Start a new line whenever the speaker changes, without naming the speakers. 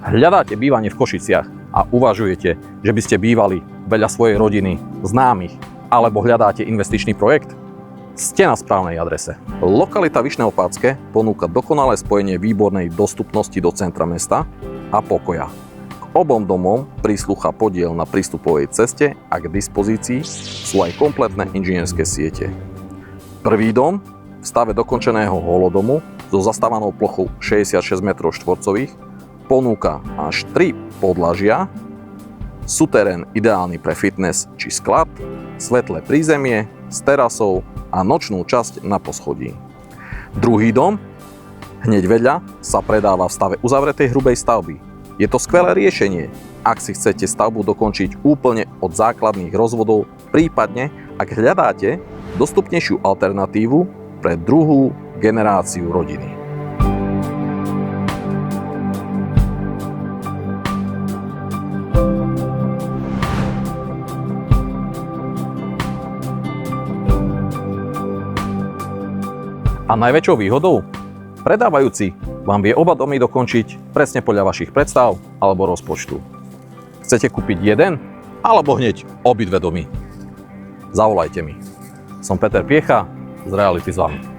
Hľadáte bývanie v Košiciach a uvažujete, že by ste bývali vedľa svojej rodiny, známych, alebo hľadáte investičný projekt? Ste na správnej adrese. Lokalita Vyšné Opátske ponúka dokonalé spojenie výbornej dostupnosti do centra mesta a pokoja. K obom domom prislúcha podiel na prístupovej ceste a k dispozícii sú aj kompletné inžinierské siete. Prvý dom v stave dokončeného holodomu so zastávanou plochou 66 m2 ponúka až 3 podlažia, suterén ideálny pre fitness či sklad, svetlé prízemie s terasou a nočnú časť na poschodí. Druhý dom, hneď vedľa, sa predáva v stave uzavretej hrubej stavby. Je to skvelé riešenie, ak si chcete stavbu dokončiť úplne od základných rozvodov, prípadne ak hľadáte dostupnejšiu alternatívu pre druhú generáciu rodiny. A najväčšou výhodou? Predávajúci vám vie oba domy dokončiť presne podľa vašich predstav alebo rozpočtu. Chcete kúpiť jeden alebo hneď obidve domy? Zavolajte mi. Som Peter Piecha z Reality s vami.